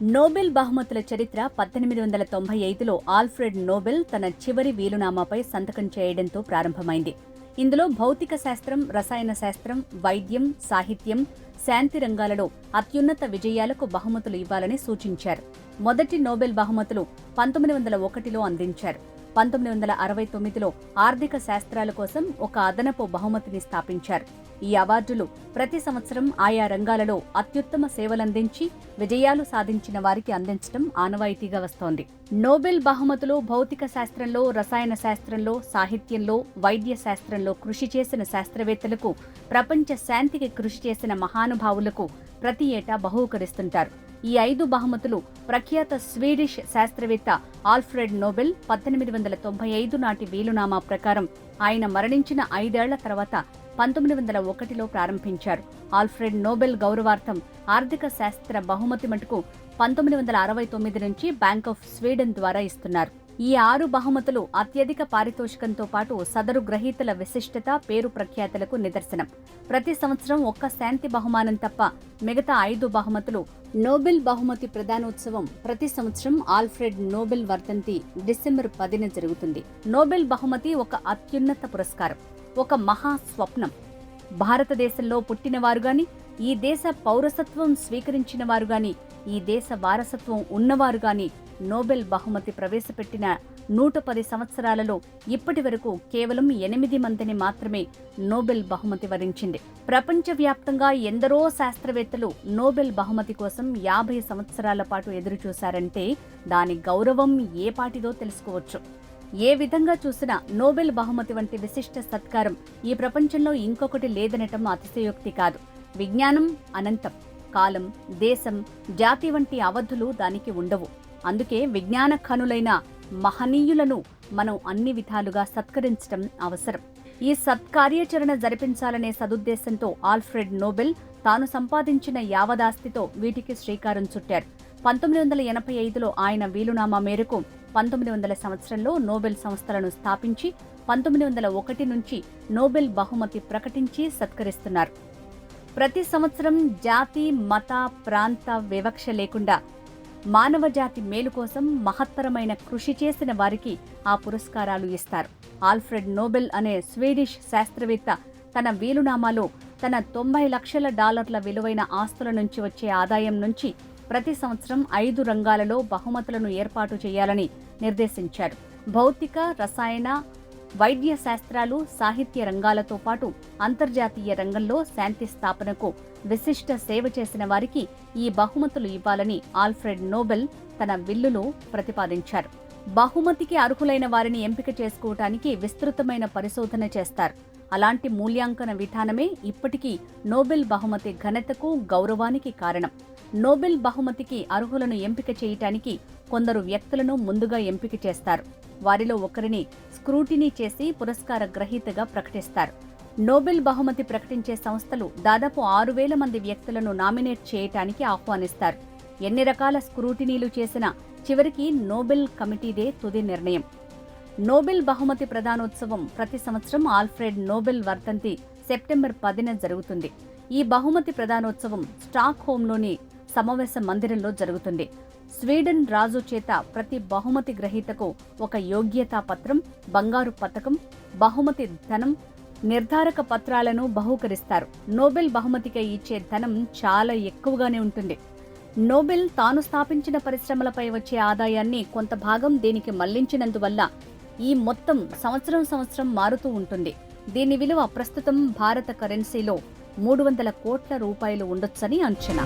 Nobel బహుమతుల చరిత్ర 1895లో Alfred Nobel తన చివరి వీలునామాపై సంతకం చేయడంతో ప్రారంభమైంది. ఇందులో భౌతిక శాస్త్రం, రసాయన శాస్త్రం, వైద్యం, సాహిత్యం, శాంతి రంగాలలో అత్యున్నత విజయాలకు బహుమతులు ఇవ్వాలని సూచించారు. మొదటి నోబెల్ బహుమతులు 1901లో అందించారు. 1969లో ఆర్థిక శాస్త్రాల కోసం ఒక అదనపు బహుమతిని స్థాపించారు. ఈ అవార్డులు ప్రతి సంవత్సరం ఆయా రంగాలలో అత్యుత్తమ సేవలందించి విజయాలు సాధించిన వారికి అందించడం ఆనవాయితీగా వస్తోంది. నోబెల్ బహుమతులు భౌతిక శాస్త్రంలో, రసాయన శాస్త్రంలో, సాహిత్యంలో, వైద్య శాస్త్రంలో కృషి చేసిన శాస్త్రవేత్తలకు, ప్రపంచ శాంతికి కృషి చేసిన మహానుభావులకు ప్రతి ఏటా బహూకరిస్తుంటారు. ఈ 5 బహుమతులు ప్రఖ్యాత స్వీడిష్ శాస్త్రవేత్త ఆల్ఫ్రెడ్ నోబెల్ 1895 నాటి వీలునామా ప్రకారం ఆయన మరణించిన 5 ఏళ్ల తర్వాత 1901లో ప్రారంభించారు. ఆల్ఫ్రెడ్ నోబెల్ గౌరవార్థం ఆర్థిక శాస్త్ర బహుమతి మటుకు 1969 నుంచి బ్యాంక్ ఆఫ్ స్వీడన్ ద్వారా ఇస్తున్నారు. ఈ 6 బహుమతులు అత్యధిక పారితోషికంతో పాటు సదరు గ్రహీతల విశిష్టత, పేరు ప్రఖ్యాతలకు నిదర్శనం. ప్రతి సంవత్సరం ఒక్క శాంతి బహుమానం తప్ప మిగతా 5 బహుమతులు. నోబెల్ బహుమతి ప్రదానోత్సవం ప్రతి సంవత్సరం ఆల్ఫ్రెడ్ నోబెల్ వర్ధంతి డిసెంబర్ 10న జరుగుతుంది. నోబెల్ బహుమతి ఒక అత్యున్నత పురస్కారం, ఒక మహా స్వప్నం. భారతదేశంలో పుట్టినవారు గాని, ఈ దేశ పౌరసత్వం స్వీకరించిన వారు గాని, ఈ దేశ వారసత్వం ఉన్నవారు గాని నోబెల్ బహుమతి ప్రవేశపెట్టిన 110 సంవత్సరాలలో ఇప్పటి వరకు కేవలం 8 మందిని మాత్రమే నోబెల్ బహుమతి వరించింది. ప్రపంచవ్యాప్తంగా ఎందరో శాస్త్రవేత్తలు నోబెల్ బహుమతి కోసం 50 సంవత్సరాల పాటు ఎదురుచూశారంటే దాని గౌరవం ఏ పాటిదో తెలుసుకోవచ్చు. ఏ విధంగా చూసినా నోబెల్ బహుమతి వంటి విశిష్ట సత్కారం ఈ ప్రపంచంలో ఇంకొకటి లేదనటం అతిశయోక్తి కాదు. విజ్ఞానం అనంతం. కాలం, దేశం, జాతి వంటి అవధులు దానికి ఉండవు. అందుకే విజ్ఞాన ఖనులైన మహనీయులను మనం అన్ని విధాలుగా సత్కరించడం అవసరం. ఈ సత్కార్యాచరణ జరిపించాలనే సదుద్దేశంతో ఆల్ఫ్రెడ్ నోబెల్ తాను సంపాదించిన యావదాస్తితో వీటికి శ్రీకారం చుట్టారు. 1985లో ఆయన వీలునామా మేరకు 1900 సంవత్సరంలో నోబెల్ సంస్థలను స్థాపించి 1901 నుంచి నోబెల్ బహుమతి ప్రకటించి సత్కరిస్తున్నారు. ప్రతి సంవత్సరం జాతి, మత, ప్రాంత వివక్ష లేకుండా మానవజాతి మేలు కోసం మహత్తరమైన కృషి చేసిన వారికి ఆ పురస్కారాలు ఇస్తారు. ఆల్ఫ్రెడ్ నోబెల్ అనే స్వీడిష్ శాస్త్రవేత్త తన వీలునామాలో తన $90 లక్షల విలువైన ఆస్తుల నుంచి వచ్చే ఆదాయం నుంచి ప్రతి సంవత్సరం 5 రంగాలలో బహుమతులను ఏర్పాటు చేయాలని నిర్దేశించారు. భౌతిక, రసాయన, వైద్య శాస్త్రాలు, సాహిత్య రంగాలతో పాటు అంతర్జాతీయ రంగంలో శాంతి స్థాపనకు విశిష్ట సేవ చేసిన వారికి ఈ బహుమతులు ఇవ్వాలని ఆల్ఫ్రెడ్ నోబెల్ తన విల్లులో ప్రతిపాదించారు. బహుమతికి అర్హులైన వారిని ఎంపిక చేసుకోవటానికి విస్తృతమైన పరిశోధన చేస్తారు. అలాంటి మూల్యాంకన విధానమే ఇప్పటికీ నోబెల్ బహుమతి ఘనతకు, గౌరవానికి కారణం. నోబెల్ బహుమతికి అర్హులను ఎంపిక చేయటానికి కొందరు వ్యక్తులను ముందుగా ఎంపిక చేస్తారు. వారిలో ఒకరిని స్క్రూటినీ చేసి పురస్కార గ్రహీతగా ప్రకటిస్తారు. నోబెల్ బహుమతి ప్రకటించే సంస్థలు దాదాపు 6000 మంది వ్యక్తులను నామినేట్ చేయటానికి ఆహ్వానిస్తారు. ఎన్ని రకాల స్క్రూటినీలు చేసినా చివరికి నోబెల్ కమిటీదే తుది నిర్ణయం. నోబెల్ బహుమతి ప్రదానోత్సవం ప్రతి సంవత్సరం ఆల్ఫ్రెడ్ నోబెల్ వర్ధంతి సెప్టెంబర్ 10న జరుగుతుంది. ఈ బహుమతి ప్రదానోత్సవం స్టాక్ హోమ్లోని సమావేశ మందిరంలో జరుగుతుంది. స్వీడన్ రాజు చేత ప్రతి బహుమతి గ్రహీతకు ఒక యోగ్యతా పత్రం, బంగారు పతకం, బహుమతి ధనం, నిర్ధారక పత్రాలను బహూకరిస్తారు. నోబెల్ బహుమతికి ఇచ్చే ధనం చాలా ఎక్కువగానే ఉంటుంది. నోబెల్ తాను స్థాపించిన పరిశ్రమలపై వచ్చే ఆదాయాన్ని కొంత భాగం దీనికి మళ్లించినందువల్ల ఈ మొత్తం సంవత్సరం మారుతూ ఉంటుంది. దీని విలువ ప్రస్తుతం భారత కరెన్సీలో 300 కోట్ల రూపాయలు ఉండొచ్చని అంచనా.